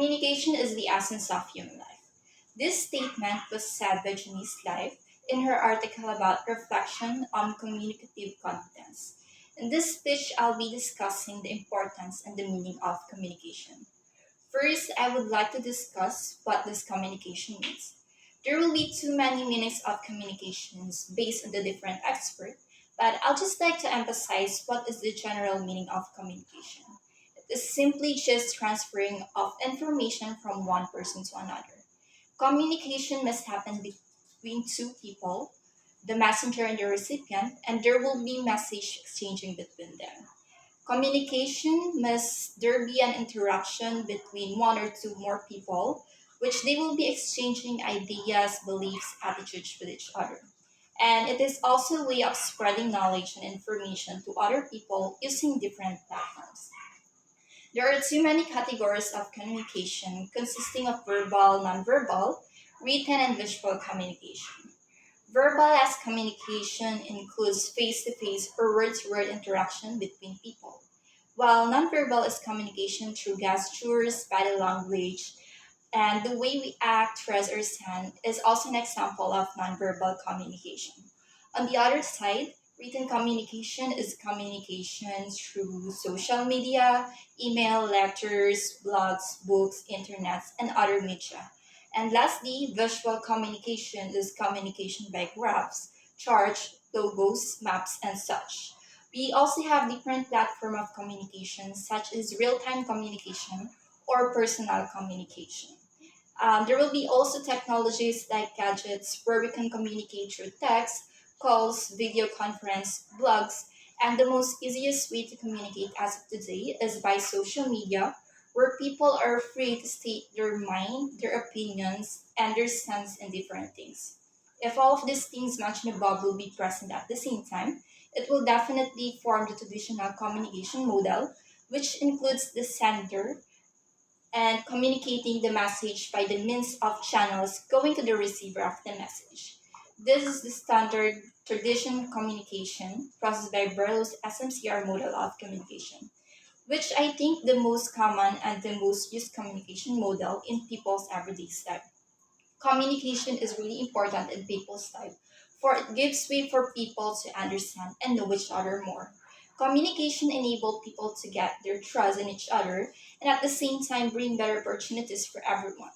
Communication is the essence of human life. This statement was said by Janice Life in her article about reflection on communicative competence. In this speech, I'll be discussing the importance and the meaning of communication. First, I would like to discuss what this communication means. There will be too many meanings of communications based on the different expert, but I'll just like to emphasize what is the general meaning of communication. It is simply just transferring of information from one person to another. Communication must happen between two people, the messenger and the recipient, and there will be message exchanging between them. Communication must there be an interaction between one or two more people, which they will be exchanging ideas, beliefs, attitudes with each other. And it is also a way of spreading knowledge and information to other people using different platforms. There are too many categories of communication consisting of verbal, nonverbal, written, and visual communication. Verbal as communication includes face to face or word to word interaction between people, while nonverbal is communication through gestures, body language, and the way we act, dress, or stand is also an example of nonverbal communication. On the other side, written communication is communication through social media, email, letters, blogs, books, internets, and other media. And lastly, visual communication is communication by graphs, charts, logos, maps, and such. We also have different platform of communication such as real-time communication or personal communication. There will be also technologies like gadgets where we can communicate through text, calls, video conference, blogs, and the most easiest way to communicate as of today is by social media, where people are free to state their mind, their opinions, and their stance in different things. If all of these things mentioned above will be present at the same time, it will definitely form the traditional communication model, which includes the sender, and communicating the message by the means of channels going to the receiver of the message. This is the standard tradition communication processed by Berlow's SMCR model of communication, which I think the most common and the most used communication model in people's everyday life. Communication is really important in people's life, for it gives way for people to understand and know each other more. Communication enables people to get their trust in each other and at the same time bring better opportunities for everyone.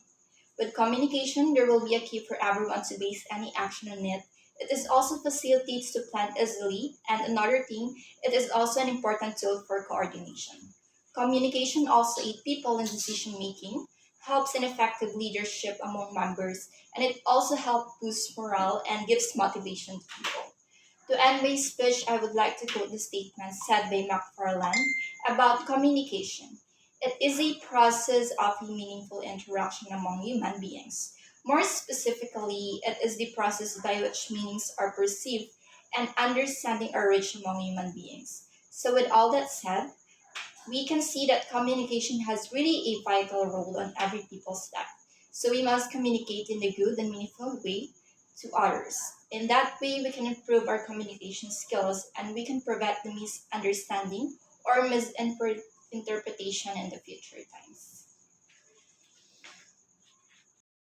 With communication, there will be a key for everyone to base any action on it. It is also facilitates to plan easily, and another thing, it is also an important tool for coordination. Communication also aids people in decision making, helps in effective leadership among members, and it also helps boost morale and gives motivation to people. To end my speech, I would like to quote the statement said by McFarland about communication. It is a process of a meaningful interaction among human beings. More specifically, it is the process by which meanings are perceived and understanding are reached among human beings. So, with all that said, we can see that communication has really a vital role on every people's life. So we must communicate in a good and meaningful way to others. In that way, we can improve our communication skills and we can prevent the misunderstanding or misinterpretation in the future times.